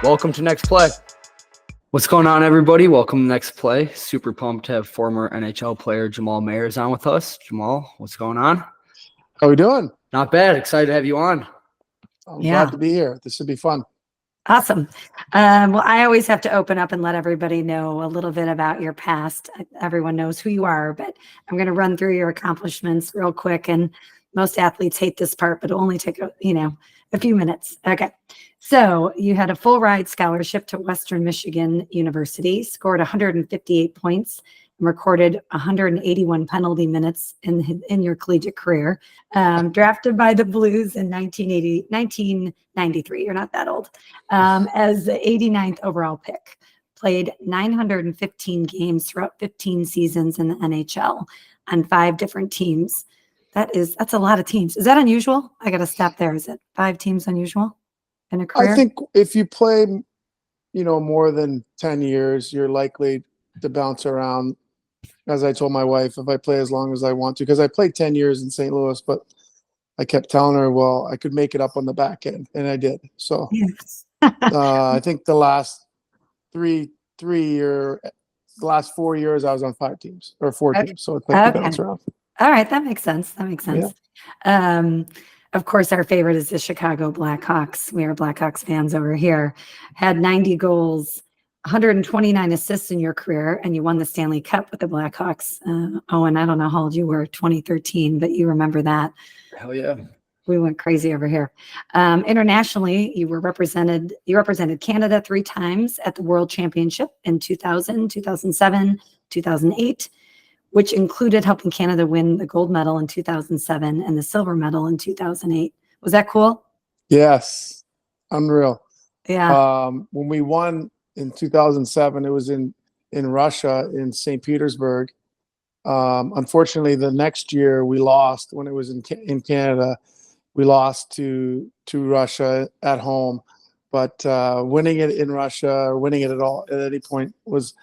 Welcome to Next Play. What's going on, everybody? Welcome to Next Play. Super pumped to have former NHL player Jamal Mayers on with us. Jamal, what's going on? How we doing? Not bad. Excited to have you on. I'm glad to be here. This should be fun. Awesome. Well, I always have to open up and let everybody know a little bit about your past. Everyone knows who you are, but I'm going to run through your accomplishments real quick. And most athletes hate this part, but it'll only take, a few minutes. Okay. So you had a full ride scholarship to Western Michigan University, scored 158 points, and recorded 181 penalty minutes in your collegiate career. Drafted by the Blues in 1993. You're not that old. As the 89th overall pick. Played 915 games throughout 15 seasons in the NHL on 5 different teams. That's a lot of teams. Is that unusual? I got to stop there. Is it 5 teams unusual in a career? I think if you play, more than 10 years, you're likely to bounce around. As I told my wife, if I play as long as I want to, because I played 10 years in St. Louis, but I kept telling her, well, I could make it up on the back end, and I did. So yes. I think the last 4 years, I was on 5 teams or 4 teams. So it's like to bounce around. All right, that makes sense. Yeah. Of course, our favorite is the Chicago Blackhawks. We are Blackhawks fans over here. Had 90 goals, 129 assists in your career, and you won the Stanley Cup with the Blackhawks. Owen, I don't know how old you were, 2013, but you remember that. Hell yeah. We went crazy over here. Internationally, you represented Canada 3 times at the World Championship in 2000, 2007, 2008, which included helping Canada win the gold medal in 2007 and the silver medal in 2008. Was that cool? Yes. Unreal. Yeah. When we won in 2007, it was in Russia, in St. Petersburg. Unfortunately, the next year we lost when it was in Canada. We lost to Russia at home, but winning it in Russia or winning it at any point was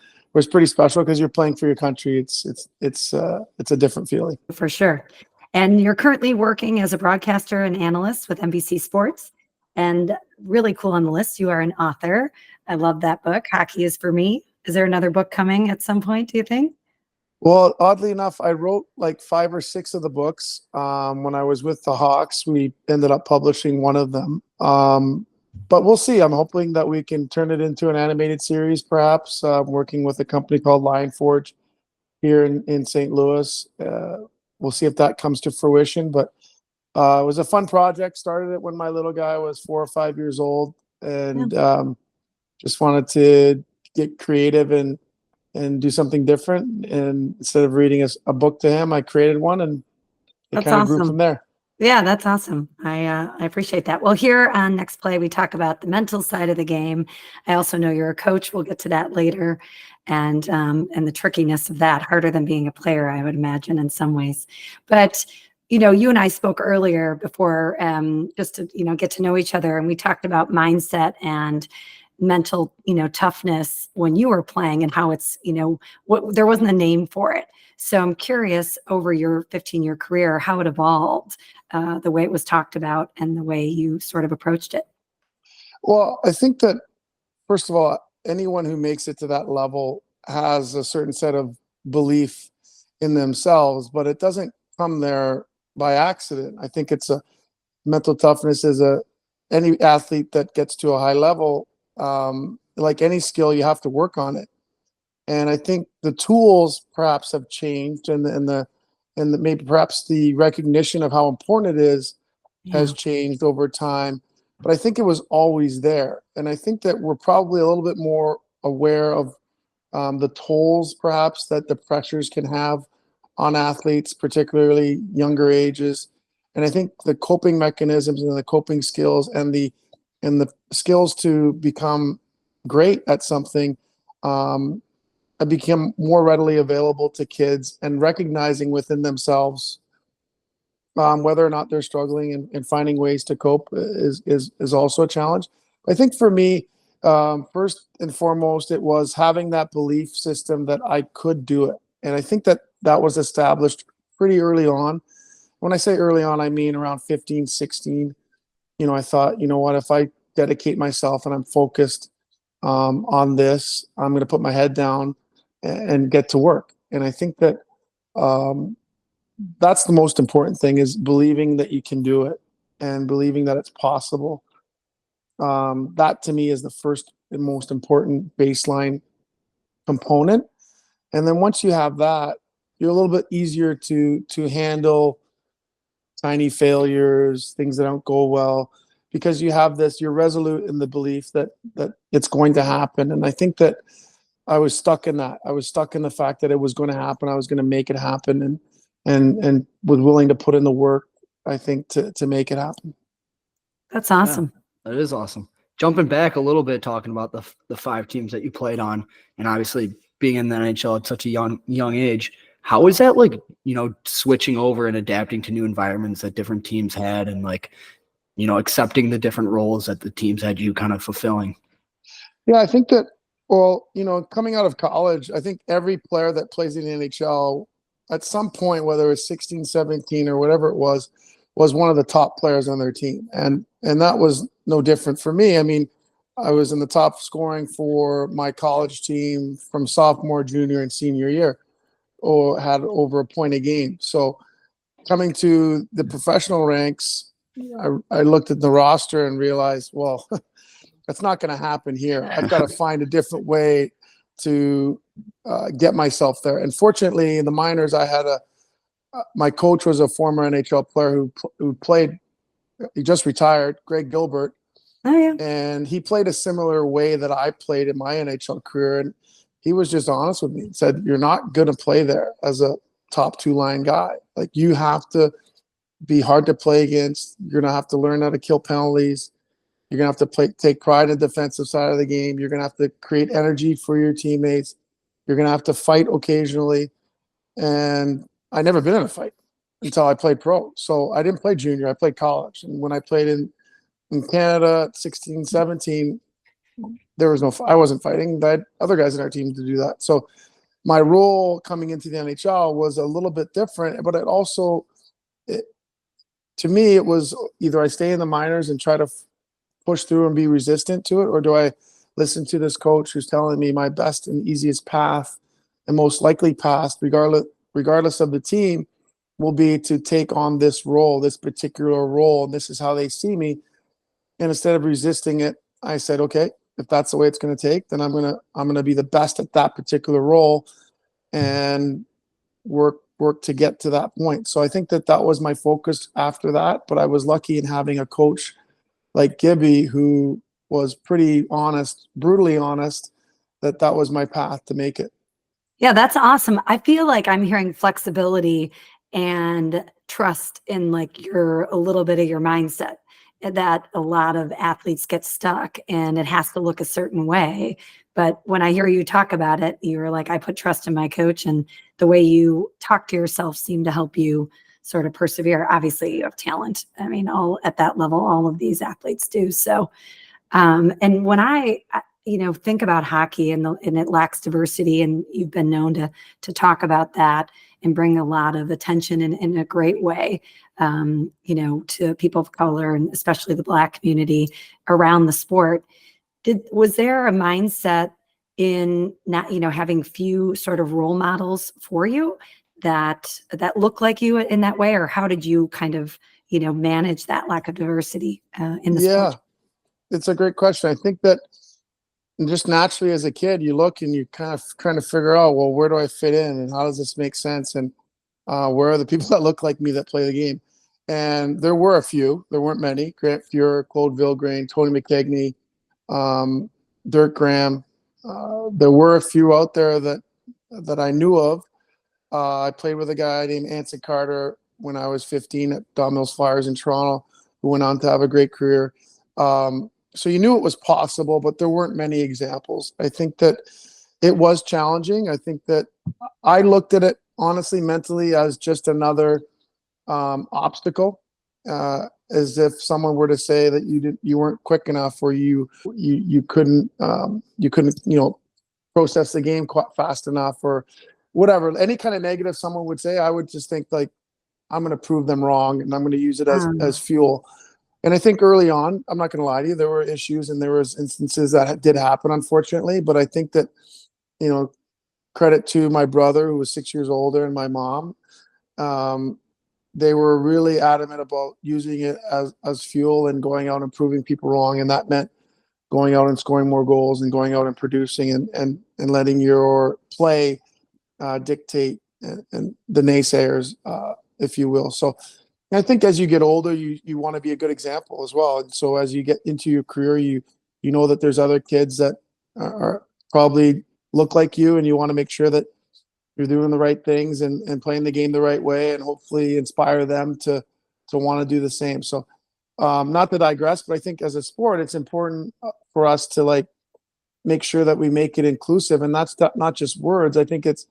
pretty special because you're playing for your country. It's a different feeling for sure. And you're currently working as a broadcaster and analyst with NBC Sports. And really cool on the list, you are an author. I love that book, Hockey is for Me. Is there another book coming at some point, do you think? Well, oddly enough, I wrote like 5 or 6 of the books. When I was with the Hawks, we ended up publishing one of them. But we'll see. I'm hoping that we can turn it into an animated series, perhaps. I'm working with a company called Lion Forge here in St. Louis. We'll see if that comes to fruition. But it was a fun project. Started it when my little guy was 4 or 5 years old, and just wanted to get creative and do something different. And instead of reading a book to him, I created one, and it kind of grew from there. Yeah, that's awesome. I appreciate that. Well, here on Next Play, we talk about the mental side of the game. I also know you're a coach. We'll get to that later, and the trickiness of that, harder than being a player, I would imagine, in some ways. But you and I spoke earlier before, just to get to know each other, and we talked about mindset and mental toughness when you were playing, and how it's there wasn't a name for it. So I'm curious, over your 15-year career, how it evolved, the way it was talked about and the way you sort of approached it. Well, I think that, first of all, anyone who makes it to that level has a certain set of belief in themselves, but it doesn't come there by accident. I think it's a mental toughness is any athlete that gets to a high level, like any skill, you have to work on it. And I think the tools perhaps have changed, and maybe perhaps the recognition of how important it is has changed over time. But I think it was always there. And I think that we're probably a little bit more aware of the tolls perhaps that the pressures can have on athletes, particularly younger ages. And I think the coping mechanisms and the coping skills and the skills to become great at something have become more readily available to kids, and recognizing within themselves whether or not they're struggling and finding ways to cope is also a challenge. I think for me, first and foremost, it was having that belief system that I could do it. And I think that was established pretty early on. When I say early on, I mean around 15, 16. I thought, what, if I dedicate myself and I'm focused on this. I'm going to put my head down and get to work. And I think that that's the most important thing, is believing that you can do it and believing that it's possible. That to me is the first and most important baseline component. And then once you have that, you're a little bit easier to handle tiny failures, things that don't go well, because you have this, you're resolute in the belief that it's going to happen. And I think that I was stuck in that. I was stuck in the fact that it was going to happen. I was going to make it happen, and was willing to put in the work, I think, to make it happen. That's awesome. Yeah, that is awesome. Jumping back a little bit, talking about the 5 teams that you played on, and obviously being in the NHL at such a young age, how was that, like, switching over and adapting to new environments that different teams had, and, like, accepting the different roles that the teams had you kind of fulfilling? Yeah, I think that, well, coming out of college, I think every player that plays in the NHL at some point, whether it's 16, 17 or whatever it was one of the top players on their team. And that was no different for me. I mean, I was in the top scoring for my college team from sophomore, junior, and senior year, or had over a point a game. So coming to the professional ranks, I looked at the roster and realized, well, that's not going to happen here. I've got to find a different way to get myself there. And fortunately, in the minors, I had my coach was a former NHL player who played. He just retired, Greg Gilbert. Oh, yeah. And he played a similar way that I played in my NHL career. And he was just honest with me and said, you're not going to play there as a top 2-line guy. Like, you have to be hard to play against. You're going to have to learn how to kill penalties. You're going to have to take pride in the defensive side of the game. You're going to have to create energy for your teammates. You're going to have to fight occasionally. And I never been in a fight until I played pro. So I didn't play junior. I played college. And when I played in Canada at 16, 17, there was I wasn't fighting. I had other guys in our team to do that. So my role coming into the NHL was a little bit different, but to me, it was either I stay in the minors and try to push through and be resistant to it, or do I listen to this coach who's telling me my best and easiest path and most likely path, regardless of the team, will be to take on this role, this particular role, and this is how they see me. And instead of resisting it, I said, okay, if that's the way it's going to take, then I'm going to be the best at that particular role and work to get to that point. So I think that was my focus after that. But I was lucky in having a coach like Gibby, who was pretty honest, brutally honest, that was my path to make it. Yeah, that's awesome. I feel like I'm hearing flexibility and trust in, like, a little bit of your mindset, that a lot of athletes get stuck and it has to look a certain way. But when I hear you talk about it, you're like, I put trust in my coach, and the way you talk to yourself seemed to help you sort of persevere. Obviously, you have talent. I mean, all at that level, all of these athletes do. So, and when I think about hockey and it lacks diversity, and you've been known to talk about that and bring a lot of attention in a great way, to people of color, and especially the Black community around the sport. Was there a mindset in not, having few sort of role models for you that look like you in that way, or how did you kind of, manage that lack of diversity in the sport? It's a great question. I think that just naturally as a kid, you look and you kind of trying to figure out, well, where do I fit in, and how does this make sense, and where are the people that look like me that play the game? And there were a few. There weren't many. Grant Fuhr, Claude Vilgrain, Tony McKegney, Dirk Graham. There were a few out there that I knew of. I played with a guy named Anson Carter when I was 15 at Don Mills Flyers in Toronto, who went on to have a great career. So you knew it was possible, but there weren't many examples. I think that it was challenging. I think that I looked at it honestly, mentally, as just another obstacle, as if someone were to say that you weren't quick enough, or you couldn't process the game quite fast enough, or whatever. Any kind of negative someone would say, I would just think, like, I'm going to prove them wrong, and I'm going to use it as fuel. And I think early on, I'm not going to lie to you, there were issues and there was instances that did happen, unfortunately. But I think that, credit to my brother who was 6 years older and my mom, they were really adamant about using it as fuel and going out and proving people wrong. And that meant going out and scoring more goals and going out and producing and letting your play dictate and the naysayers, if you will. So I think as you get older, you want to be a good example as well. And so as you get into your career, you know that there's other kids that are probably look like you, and you want to make sure that you're doing the right things and playing the game the right way, and hopefully inspire them to want to do the same. So not to digress, but I think as a sport, it's important for us to make sure that we make it inclusive. And that's not just words. I think it's,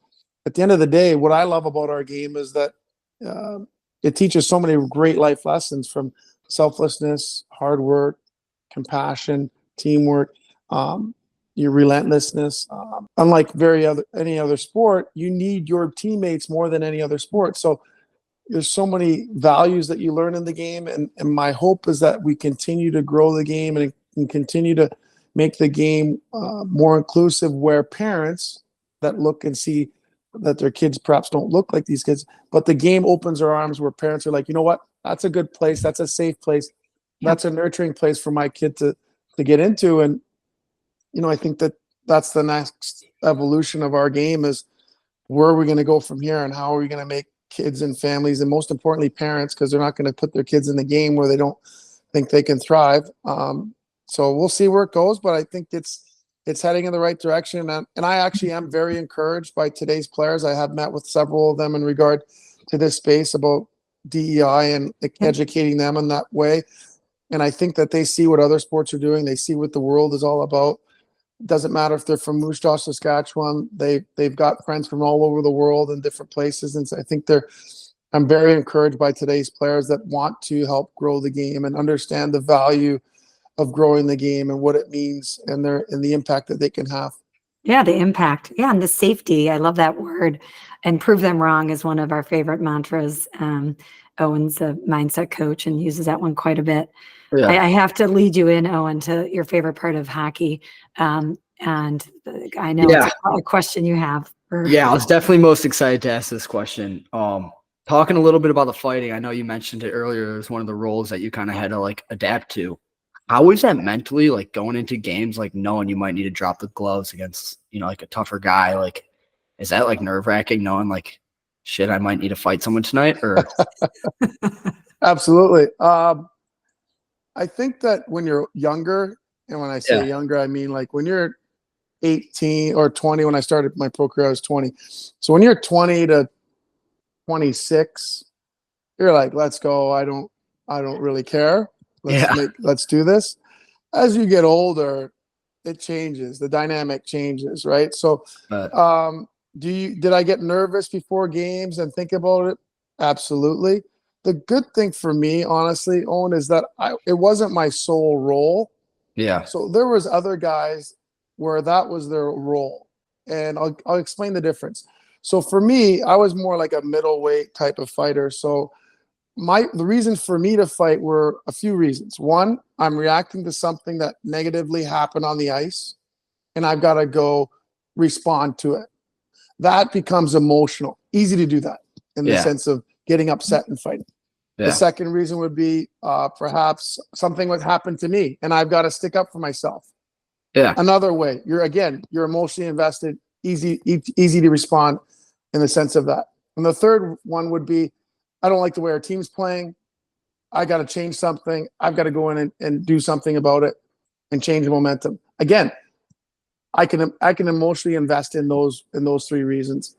at the end of the day, what I love about our game is that it teaches so many great life lessons, from selflessness, hard work, compassion, teamwork, your relentlessness. Unlike any other sport, you need your teammates more than any other sport. So there's so many values that you learn in the game. And my hope is that we continue to grow the game and continue to make the game more inclusive, where parents that look and see that their kids perhaps don't look like these kids, but the game opens their arms, where parents are like, you know what, that's a good place. That's a safe place. That's a nurturing place for my kid to get into. And, I think that's the next evolution of our game, is where are we going to go from here, and how are we going to make kids and families, and most importantly parents, because they're not going to put their kids in the game where they don't think they can thrive. So we'll see where it goes, but I think it's heading in the right direction. And I actually am very encouraged by today's players. I have met with several of them in regard to this space about DEI and educating them in that way. And I think that they see what other sports are doing. They see what the world is all about. It doesn't matter if they're from Moose Jaw, Saskatchewan. They've got friends from all over the world in different places. And so I think I'm very encouraged by today's players that want to help grow the game and understand the value of growing the game and what it means, and the impact that they can have. Yeah, the impact. Yeah, and the safety. I love that word. And prove them wrong is one of our favorite mantras. Owen's a mindset coach and uses that one quite a bit. Yeah. I have to lead you in, Owen, to your favorite part of hockey. And I know it's a question you have. I was definitely most excited to ask this question. Talking a little bit about the fighting, I know you mentioned it earlier. It was one of the roles that you kind of had to adapt to. How is that mentally, going into games, knowing you might need to drop the gloves against, a tougher guy? Is that nerve-wracking, knowing shit, I might need to fight someone tonight? Or Absolutely. I think that when you're younger, and when I say younger, I mean when you're 18 or 20. When I started my pro career, I was 20. So when you're 20 to 26, you're like, let's go. I don't really care. Let's do this. As you get older, it changes. The dynamic changes, right? So, did I get nervous before games and think about it? Absolutely. The good thing for me, honestly, Owen, is that it wasn't my sole role. Yeah. So there was other guys where that was their role, and I'll explain the difference. So for me, I was more like a middleweight type of fighter. So the reason for me to fight were a few reasons. One, I'm reacting to something that negatively happened on the ice, and I've got to go respond to it. That becomes emotional. Easy to do that in the sense of getting upset and fighting. Yeah. The second reason would be perhaps something would happen to me, and I've got to stick up for myself. Yeah. Another way, you're emotionally invested, easy to respond in the sense of that. And the third one would be, I don't like the way our team's playing. I got to change something. I've got to go in and do something about it and change the momentum. Again, I can emotionally invest in those three reasons.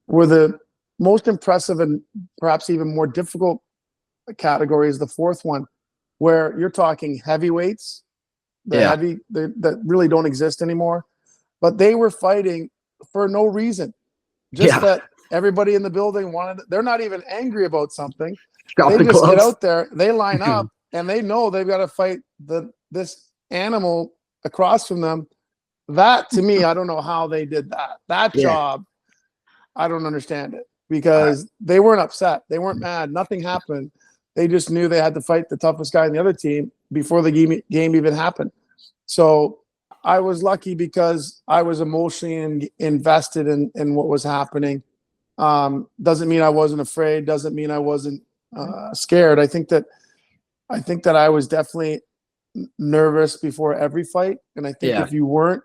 Where the most impressive and perhaps even more difficult category is the fourth one, where you're talking heavyweights, that really don't exist anymore, but they were fighting for no reason, just that everybody in the building wanted. They're not even angry about something. They just get out there, they line up, and they know they've got to fight this animal across from them. That, to me, I don't know how they did that. That job, I don't understand it, because they weren't upset. They weren't mad. Nothing happened. They just knew they had to fight the toughest guy in the other team before the game even happened. So I was lucky because I was emotionally invested in what was happening. Doesn't mean I wasn't afraid. Doesn't mean I wasn't scared. I think that I was definitely nervous before every fight, and I think if you weren't,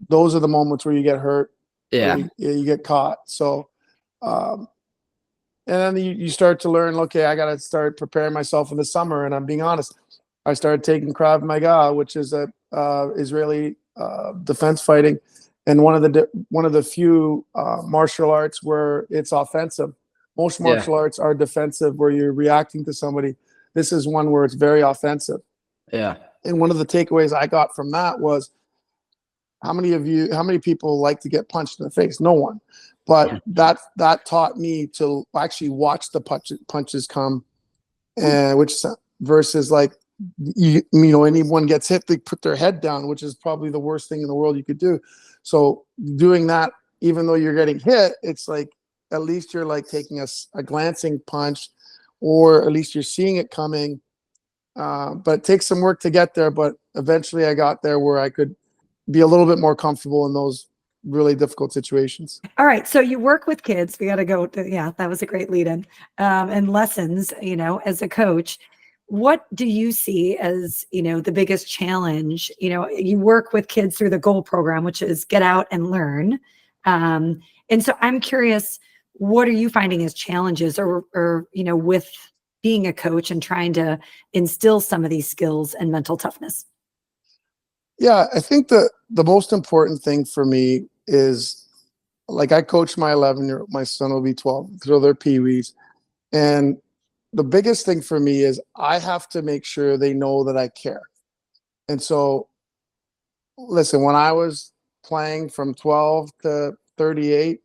those are the moments where you get hurt. Yeah, you get caught. So, and then you start to learn. Okay, I got to start preparing myself in the summer. And I'm being honest. I started taking Krav Maga, which is a Israeli defense fighting, and one of the few martial arts where it's offensive. Most martial arts are defensive, where you're reacting to somebody. This is one where it's very offensive. Yeah. And one of the takeaways I got from that was, how many people like to get punched in the face? No one. But that taught me to actually watch the punches come, which versus like, anyone gets hit, they put their head down, which is probably the worst thing in the world you could do. So doing that, even though you're getting hit, it's like, at least you're like taking a glancing punch, or at least you're seeing it coming. But it takes some work to get there. But eventually I got there where I could be a little bit more comfortable in those really difficult situations. All right. So you work with kids. We got to go. That was a great lead in. And lessons, as a coach, what do you see as, the biggest challenge? You work with kids through the GOAL program, which is get out and learn. And so I'm curious, what are you finding as challenges or with being a coach and trying to instill some of these skills and mental toughness? Yeah, I think the most important thing for me is, like, I coach my 11-year-old, my son will be 12, so they're peewees. And the biggest thing for me is I have to make sure they know that I care. And so, listen, when I was playing from 12 to 38,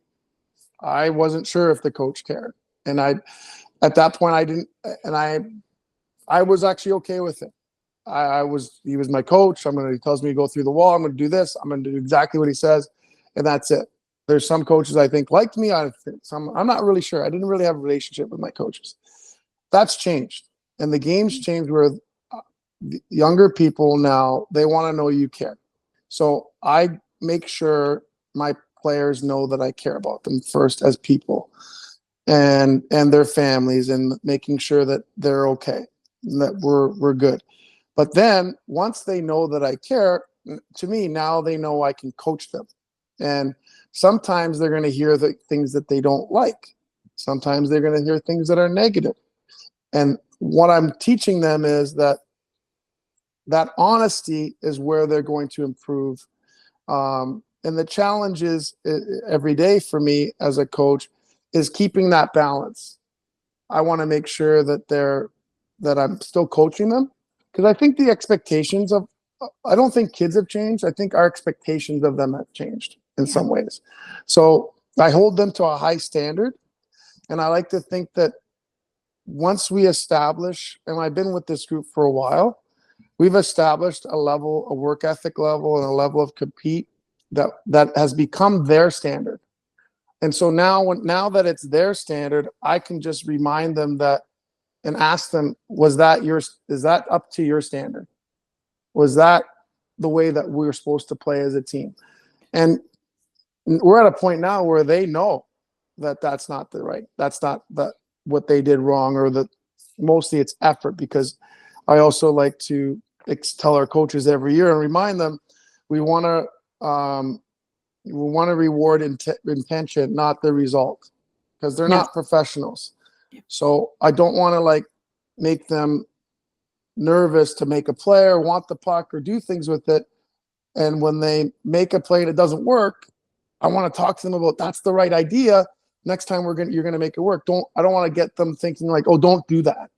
I wasn't sure if the coach cared. And at that point, I didn't, and I was actually okay with it. He was my coach. He tells me to go through the wall. I'm going to do this. I'm going to do exactly what he says. And that's it. There's some coaches I think liked me. I'm not really sure. I didn't really have a relationship with my coaches. That's changed. And the game's changed where younger people now, they want to know you care. So I make sure my players know that I care about them first as people and their families, and making sure that they're okay, and that we're good. But then once they know that I care, to me, now they know I can coach them. And sometimes they're going to hear the things that they don't like. Sometimes they're going to hear things that are negative. And what I'm teaching them is that honesty is where they're going to improve. And the challenge is every day for me as a coach is keeping that balance. I want to make sure that I'm still coaching them, because I think the expectations I don't think kids have changed. I think our expectations of them have changed in some ways. So I hold them to a high standard. And I like to think that once we establish, and I've been with this group for a while, we've established a work ethic level and a level of compete that has become their standard. And so now that it's their standard, I can just remind them that and ask them, is that up to your standard? Was that the way that we were supposed to play as a team? And we're at a point now where they know that that's not what they did wrong, or that mostly it's effort, because I also like to tell our coaches every year and remind them we want to reward intention, not the result, because they're not professionals. So I don't want to make them nervous to make a play or want the puck or do things with it. And when they make a play and it doesn't work, I want to talk to them about, that's the right idea. Next time you're going to make it work. I don't want to get them thinking like, oh, don't do that.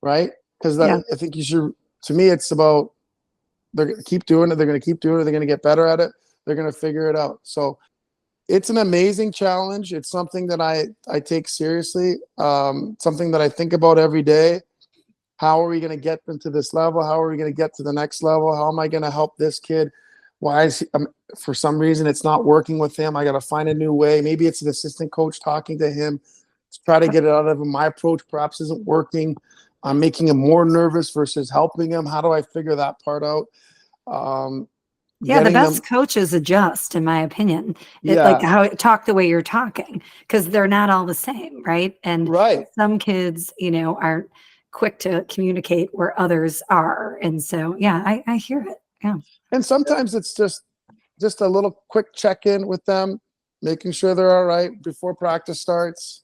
Right? Because I think you should, to me, it's about, they're going to keep doing it. They're going to keep doing it. They're going to get better at it. They're going to figure it out. So it's an amazing challenge. It's something that I take seriously. Something that I think about every day. How are we going to get them to this level? How are we going to get to the next level? How am I going to help this kid? Why is for some reason it's not working with him? I got to find a new way. Maybe it's an assistant coach talking to him try to get it out of him. My approach perhaps isn't working. I'm making him more nervous versus helping him. How do I figure that part out? Yeah, the Getting them, best coaches adjust, in my opinion. Like yeah, how talk the way you're talking, because they're not all the same, right? And right. some kids, aren't quick to communicate where others are. And so, yeah, I hear it. Yeah. And sometimes it's just a little quick check-in with them, making sure they're all right before practice starts.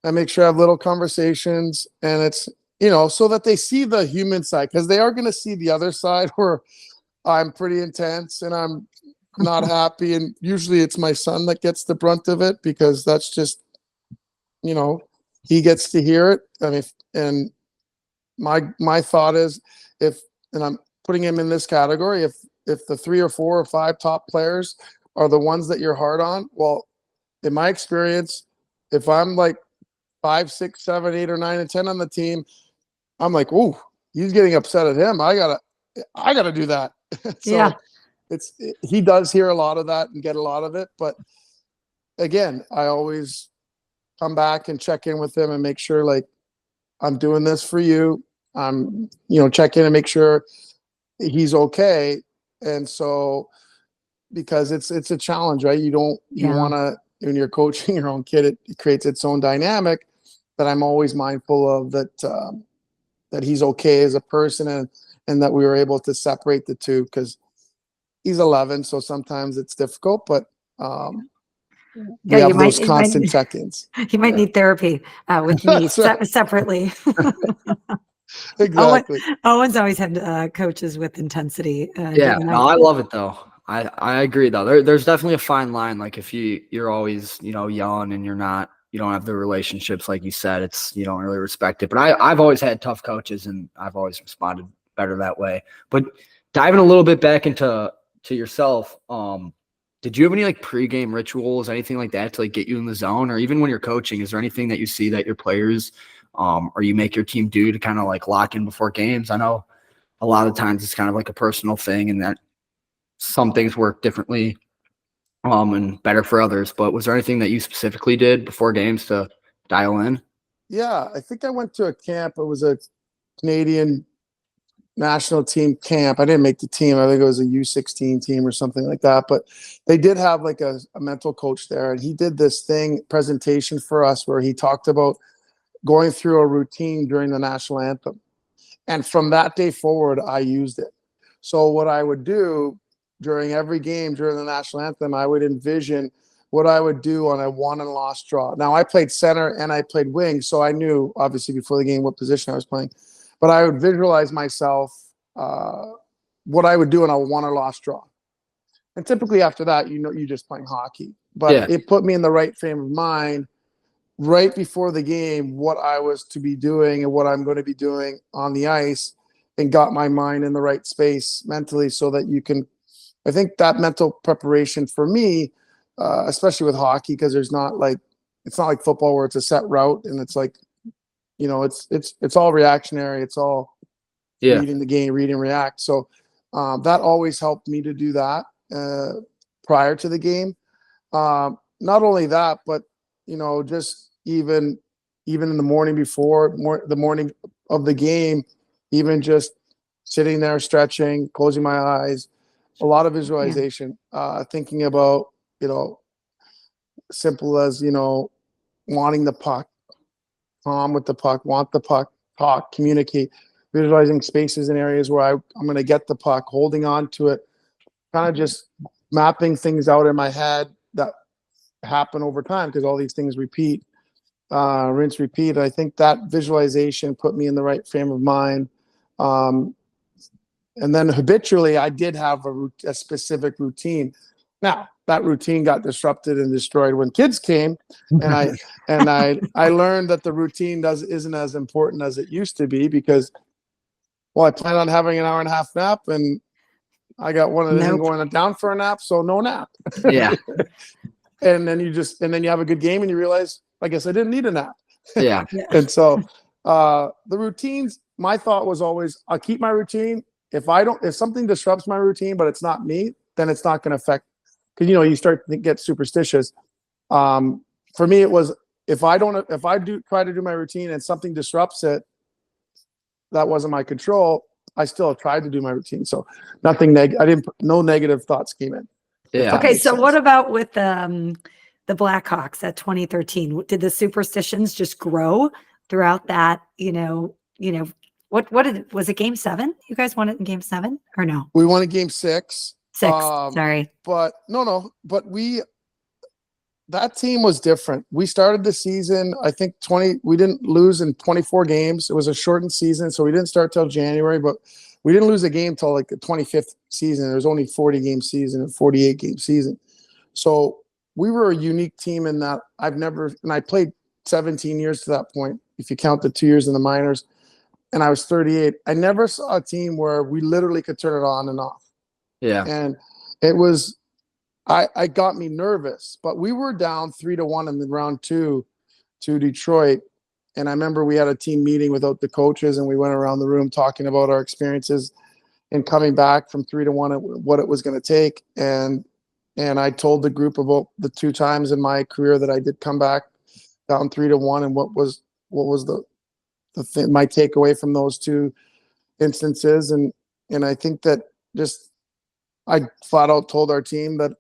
I make sure I have little conversations, and it's, so that they see the human side, because they are going to see the other side where I'm pretty intense and I'm not happy. And usually it's my son that gets the brunt of it, because that's just, he gets to hear it. I mean, and my thought is, and I'm putting him in this category, if the 3 or 4 or 5 top players are the ones that you're hard on, well, in my experience, if I'm like 5, 6, 7, 8, or 9, and 10 on the team, I'm like, ooh, he's getting upset at him. I gotta do that. So Yeah. he does hear a lot of that and get a lot of it. But again, I always come back and check in with him and make sure, like, I'm doing this for you. I'm, check in and make sure he's okay. And so, because it's a challenge, right? You want to, when you're coaching your own kid, it creates its own dynamic that I'm always mindful of, that he's okay as a person, and that we were able to separate the two, because he's 11, so sometimes it's difficult, but we have those constant check-ins. He might need therapy with me separately. Exactly. Owen's always had coaches with intensity. I love it though. I agree though. There's definitely a fine line. Like if you're always, young and you don't have the relationships, like you said, you don't really respect it. But I've always had tough coaches, and I've always responded better that way. But diving a little bit back into yourself, did you have any like pregame rituals, anything like that to like get you in the zone? Or even when you're coaching, is there anything that you see that your players or you make your team do to kind of like lock in before games? I know a lot of times it's kind of like a personal thing, and that some things work differently and better for others. But was there anything that you specifically did before games to dial in? Yeah, I think I went to a camp. It was a Canadian national team camp. I didn't make the team. I think it was a U16 team or something like that. But they did have like a mental coach there, and he did this presentation for us where he talked about going through a routine during the national anthem. And from that day forward, I used it. So what I would do during every game during the national anthem, I would envision what I would do on a won and lost draw. Now, I played center and I played wing, so I knew obviously before the game what position I was playing. But I would visualize myself what I would do in a won or lost draw. And typically after that, you're just playing hockey. But It put me in the right frame of mind right before the game, what I was to be doing and what I'm going to be doing on the ice, and got my mind in the right space mentally, so that you can, I think that mental preparation for me, especially with hockey, because it's not like football where it's a set route and it's like, it's all reactionary. It's all reading the game, read and react. So that always helped me to do that prior to the game. Not only that, but just even in the morning before, the morning of the game, even just sitting there stretching, closing my eyes, a lot of visualization, thinking about, simple as, wanting the puck, calm with the puck, want the puck, talk, communicate, visualizing spaces and areas where I'm going to get the puck, holding on to it, kind of just mapping things out in my head that happen over time, because all these things repeat, rinse, repeat. I think that visualization put me in the right frame of mind. And then habitually, I did have a specific routine. Now, that routine got disrupted and destroyed when kids came, and I learned that the routine isn't as important as it used to be, because, well, I plan on having an hour and a half nap, and I got one of them going down for a nap, so no nap. Yeah. And then you have a good game and you realize, I guess I didn't need a nap. Yeah. And so the routines, my thought was always, I'll keep my routine. If something disrupts my routine, but it's not me, then it's not going to affect, because, you start to get superstitious. For me, it was, if I do try to do my routine and something disrupts it, that wasn't my control. I still tried to do my routine. So nothing no negative thoughts came in. Yeah. Okay. So what about with the Blackhawks at 2013? Did the superstitions just grow throughout that, what was it, game 7? You guys won it in game 7 or no? We won a game 6. 6. Sorry. But but that team was different. We started the season, I think we didn't lose in 24 games. It was a shortened season, so we didn't start till January, but we didn't lose a game till like the 25th season. There was only 40 game season and 48 game season. So we were a unique team in that I played 17 years to that point, if you count the 2 years in the minors, and I was 38. I never saw a team where we literally could turn it on and off. Yeah. And it was, I got me nervous, but we were down 3-1 in the round 2 to Detroit. And I remember we had a team meeting without the coaches, and we went around the room talking about our experiences and coming back from 3-1 and what it was going to take. And I told the group about the 2 times in my career that I did come back down 3-1 and what was my takeaway from those 2 instances. And I think that I flat out told our team that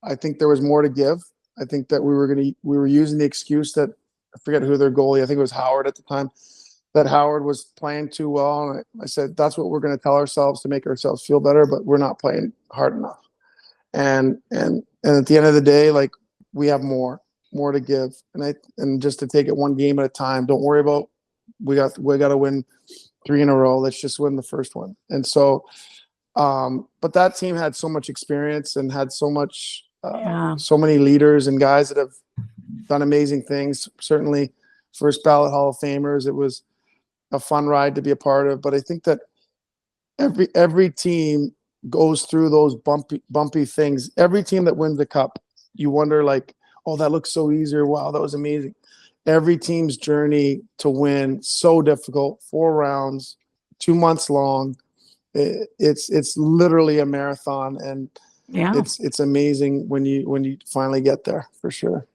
I think there was more to give. I think that we were using the excuse that, I forget who their goalie, I think it was Howard at the time, that Howard was playing too well. And I said, that's what we're going to tell ourselves to make ourselves feel better, but we're not playing hard enough. And at the end of the day, like, we have more to give. And just to take it one game at a time. Don't worry about, we got to win 3 in a row. Let's just win the first one. And so, but that team had so much experience and had so many leaders and guys that have done amazing things. Certainly first ballot Hall of Famers. It was a fun ride to be a part of, but I think that every team goes through those bumpy things. Every team that wins the cup, you wonder, like, oh, that looks so easy, or wow, that was amazing. Every team's journey to win, so difficult. 4 rounds, 2 months long. It's literally a marathon, and it's amazing when you finally get there, for sure.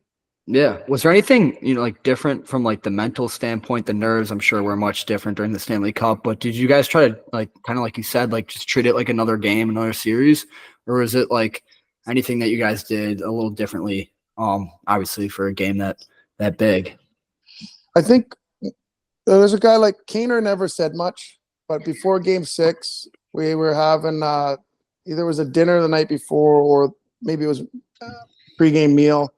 Yeah. Was there anything, like, different from, like, the mental standpoint? The nerves, I'm sure, were much different during the Stanley Cup, but did you guys try to, like, kind of like you said, like, just treat it like another game, another series? Or was it, like, anything that you guys did a little differently, obviously, for a game that big? I think there's a guy like Kaner never said much, but before game 6, we were having either it was a dinner the night before, or maybe it was a pregame meal.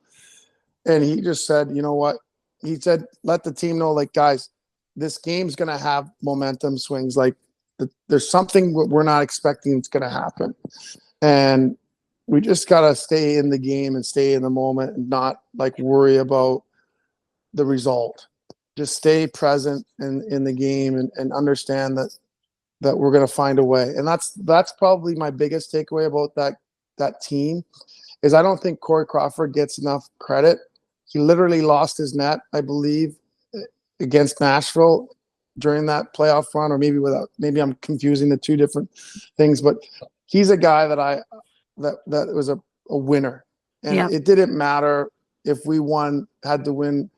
And he just said, you know what? He said, let the team know, like, guys, this game's going to have momentum swings. Like, there's something we're not expecting that's going to happen. And we just got to stay in the game and stay in the moment and not, like, worry about the result. Just stay present in the game and understand that we're going to find a way. And that's probably my biggest takeaway about that team, is I don't think Corey Crawford gets enough credit. He literally lost his net, I believe, against Nashville during that playoff run, or maybe I'm confusing the 2 different things, but he's a guy that was a winner. And It didn't matter if we had to win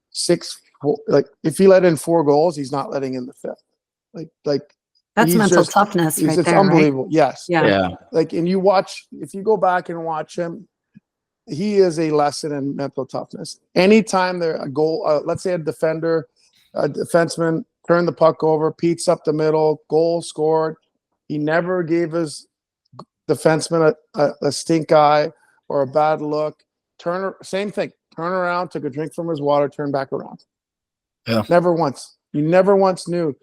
6, like, if he let in 4 goals, he's not letting in the 5th. Like that's mental toughness right it's there, unbelievable. Right? Yes. Yeah. Like, and if you go back and watch him, he is a lesson in mental toughness. Anytime there a goal, let's say a defenseman turned the puck over, Pete's up the middle, goal scored. He never gave his defenseman a stink eye or a bad look. Same thing. Turn around, took a drink from his water, turned back around. Yeah. Never once. You never once knew.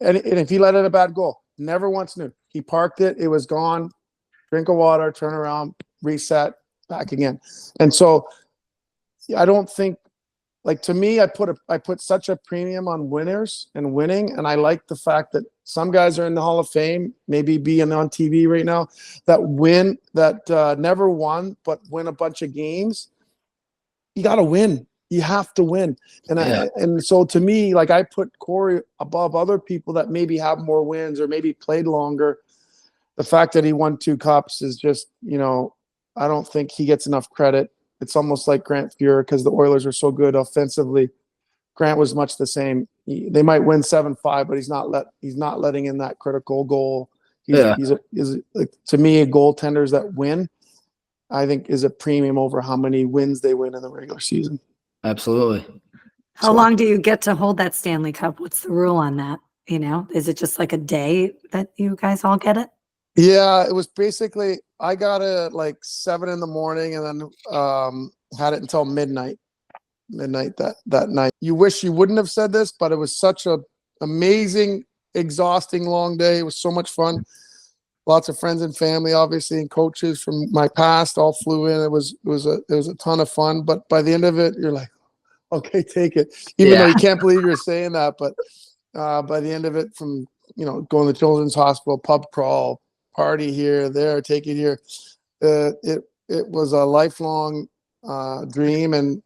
And if he let in a bad goal, never once knew. He parked it. It was gone. Drink of water, turn around, reset, back again. And so I don't think, like, to me, I put such a premium on winners and winning. And I like the fact that some guys are in the Hall of Fame, maybe being on TV right now, that never won, but win a bunch of games. You got to win. You have to win. And so to me, like, I put Corey above other people that maybe have more wins or maybe played longer. The fact that he won 2 cups is just, I don't think he gets enough credit. it's almost like Grant Fuhrer, because the Oilers are so good offensively. Grant was much the same. They might win 7-5, but he's not letting in that critical goal. He's like, to me, goaltenders that win, I think, is a premium over how many wins they win in the regular season. Absolutely. How long do you get to hold that Stanley Cup? What's the rule on that? You know, is it just like a day that you guys all get it? Yeah, it was basically, I got it like 7 a.m. and then had it until midnight that night. You wish you wouldn't have said this, but it was such a amazing, exhausting, long day. It was so much fun. Lots of friends and family, obviously, and coaches from my past all flew in. It was a ton of fun. But by the end of it, you're like, okay, take it. Even though you can't believe you're saying that, but by the end of it, from going to Children's Hospital, pub crawl, party here, there, take it here. It was a lifelong dream, and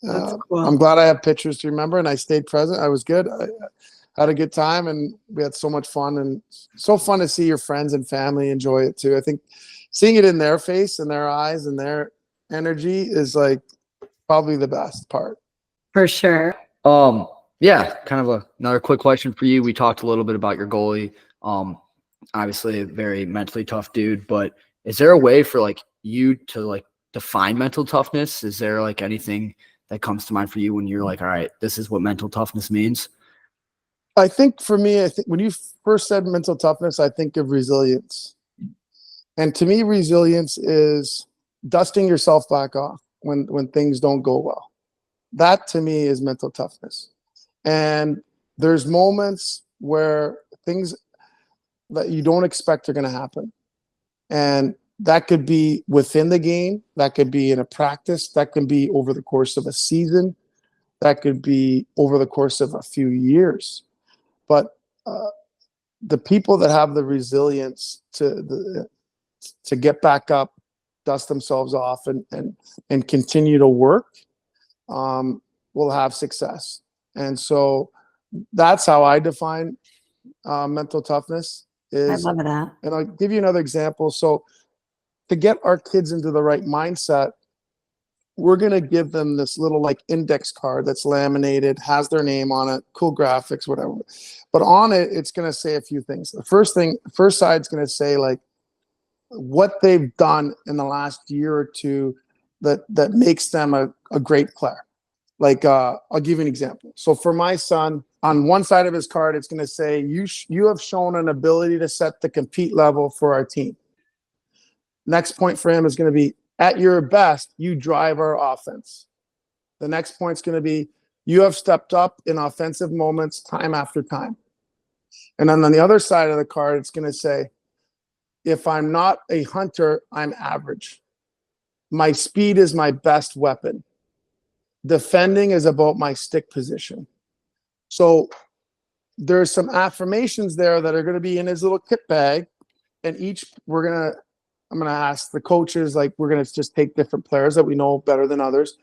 Cool. I'm glad I have pictures to remember, and I stayed present. I was good. I had a good time, and we had so much fun, and so fun to see your friends and family enjoy it too. I think seeing it in their face and their eyes and their energy is like probably the best part. For sure. Yeah, kind of another quick question for you. We talked a little bit about your goalie. Obviously a very mentally tough dude, but is there a way for like you to like define mental toughness? Is there like anything that comes to mind for you when you're like, all right, this is what mental toughness means? I think for me, I think when you first said mental toughness, I think of resilience. And to me, resilience is dusting yourself back off when things don't go well. That to me is mental toughness. And there's moments where things that you don't expect are going to happen. And that could be within the game. That could be in a practice. That can be over the course of a season. That could be over the course of a few years. But the people that have the resilience to get back up, dust themselves off, and continue to work will have success. And so that's how I define mental toughness. I love that. And I'll give you another example. So to get our kids into the right mindset, we're going to give them this little like index card that's laminated, has their name on it, cool graphics, whatever. But on it, it's going to say a few things. The first side's going to say like what they've done in the last year or two that makes them a great player. Like, I'll give you an example. So for my son, on one side of his card, it's going to say, you have shown an ability to set the compete level for our team. Next point for him is going to be, at your best, you drive our offense. The next point is going to be, you have stepped up in offensive moments time after time. And then on the other side of the card, it's going to say, if I'm not a hunter, I'm average. My speed is my best weapon. Defending is about my stick position. So there's some affirmations there that are going to be in his little kit bag. And I'm going to ask the coaches, like, we're going to just take different players that we know better than others.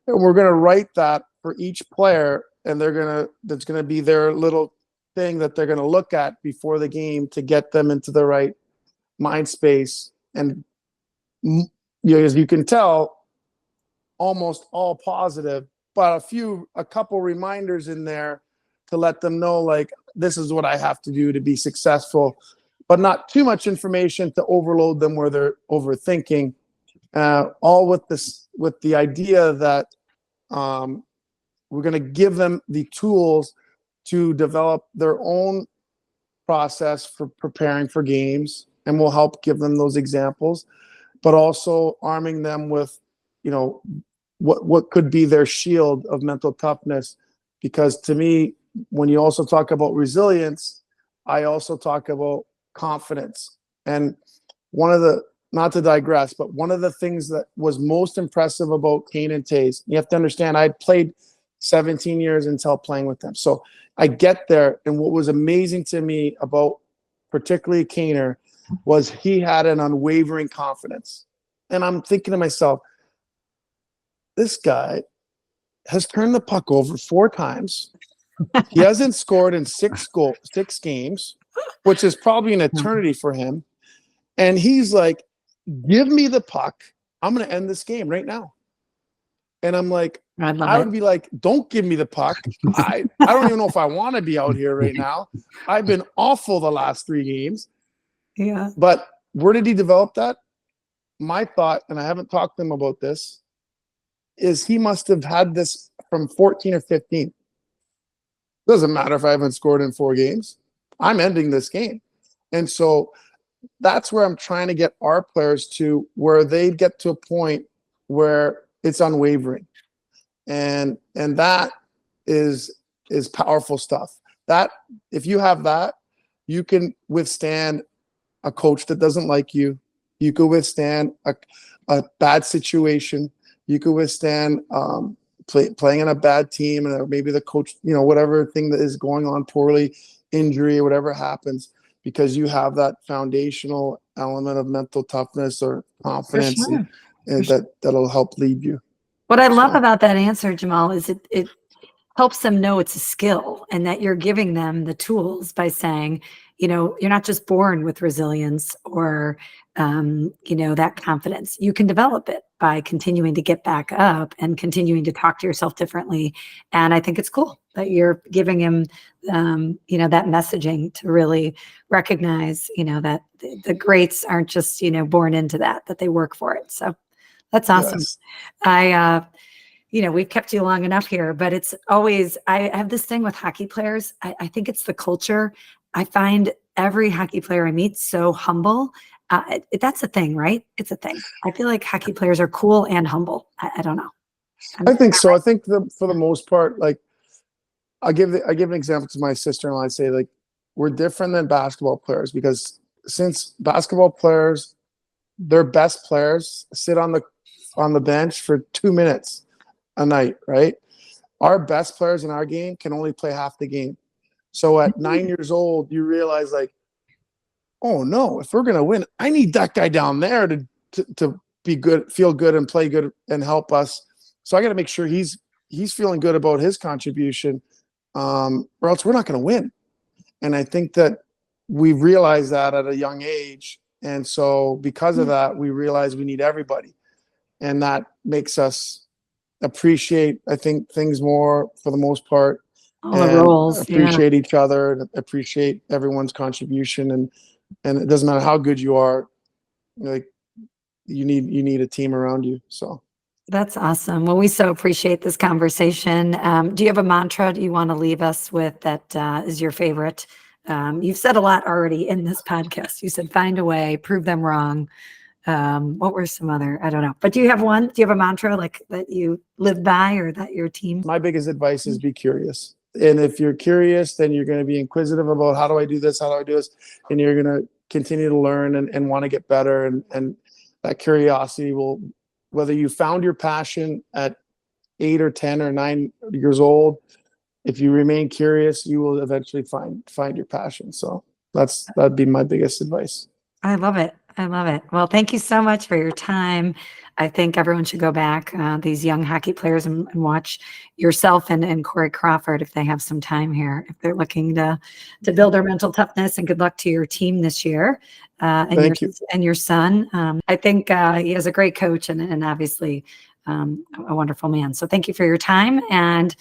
And we're going to write that for each player. And that's going to be their little thing that they're going to look at before the game to get them into the right mind space. And as you can tell, almost all positive, but a couple reminders in there to let them know, like, this is what I have to do to be successful, but not too much information to overload them where they're overthinking. All with the idea that we're going to give them the tools to develop their own process for preparing for games, and we'll help give them those examples, but also arming them with, what could be their shield of mental toughness. Because to me, when you also talk about resilience, I also talk about confidence. And not to digress, but one of the things that was most impressive about Kane and Taze, you have to understand, I had played 17 years until playing with them. So I get there, and what was amazing to me about particularly Kaner was he had an unwavering confidence. And I'm thinking to myself, this guy has turned the puck over 4 times. He hasn't scored in 6 games, which is probably an eternity for him. And he's like, give me the puck. I'm going to end this game right now. And I'm like, I love I it. would be like, don't give me the puck. I don't even know if I want to be out here right now. I've been awful the last 3 games. Yeah. But where did he develop that? My thought, and I haven't talked to him about this, is he must have had this from 14 or 15. Doesn't matter if I haven't scored in 4 games. I'm ending this game. And so that's where I'm trying to get our players to, where they get to a point where it's unwavering. And that is powerful stuff. That if you have that, you can withstand a coach that doesn't like you. You could withstand a bad situation. You could withstand playing in a bad team, and maybe the coach, whatever thing that is going on poorly, injury or whatever happens, because you have that foundational element of mental toughness or confidence, sure. and that'll help lead you. What I love about that answer, Jamal, is it helps them know it's a skill and that you're giving them the tools by saying, you're not just born with resilience or, that confidence. You can develop it by continuing to get back up and continuing to talk to yourself differently. And I think it's cool that you're giving him, that messaging to really recognize, that the greats aren't just, born into that they work for it. So that's awesome. Yes. We've kept you long enough here, but it's always, I have this thing with hockey players. I think it's the culture. I find every hockey player I meet so humble. That's a thing, right? It's a thing. I feel like hockey players are cool and humble. I don't know. I think so. I think for the most part, like I give an example to my sister-in-law. I say, like, we're different than basketball players, because since basketball players, their best players sit on the bench for 2 minutes a night, right? Our best players in our game can only play half the game. So at 9 years old, you realize, like, oh no, if we're gonna win, I need that guy down there to be good, feel good, and play good and help us. So I got to make sure he's feeling good about his contribution, or else we're not going to win. And I think that we realize that at a young age, and so because of that, we realize we need everybody, and that makes us appreciate, I think, things more for the most part, All the and roles, appreciate each other, and appreciate everyone's contribution, and it doesn't matter how good you are, like, you need a team around you. So That's awesome. Well, we so appreciate this conversation. Do you have a mantra you want to leave us with that is your favorite? You've said a lot already in this podcast. You said find a way, prove them wrong. What were some other? I don't know. But do you have one? Do you have a mantra like that you live by, or that your team? my biggest advice is be curious. And if you're curious, then you're going to be inquisitive about, how do I do this? How do I do this? And you're going to continue to learn and want to get better. And that curiosity will, whether you found your passion at 8 or 10 or 9 years old, if you remain curious, you will eventually find your passion. So that'd be my biggest advice. I love it. I love it. Well, thank you so much for your time. I think everyone should go back, these young hockey players, and watch yourself and Corey Crawford if they have some time here, if they're looking to build their mental toughness. And good luck to your team this year, Thank you. and your son. I think he has a great coach and obviously a wonderful man. So thank you for your time, and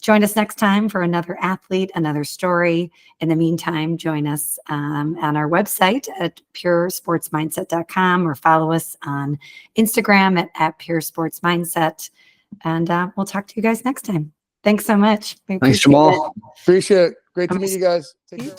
join us next time for another athlete, another story. In the meantime, join us on our website at puresportsmindset.com, or follow us on Instagram at puresportsmindset. And we'll talk to you guys next time. Thanks so much. Thanks, Jamal. Appreciate it. Great to meet you guys. Take care.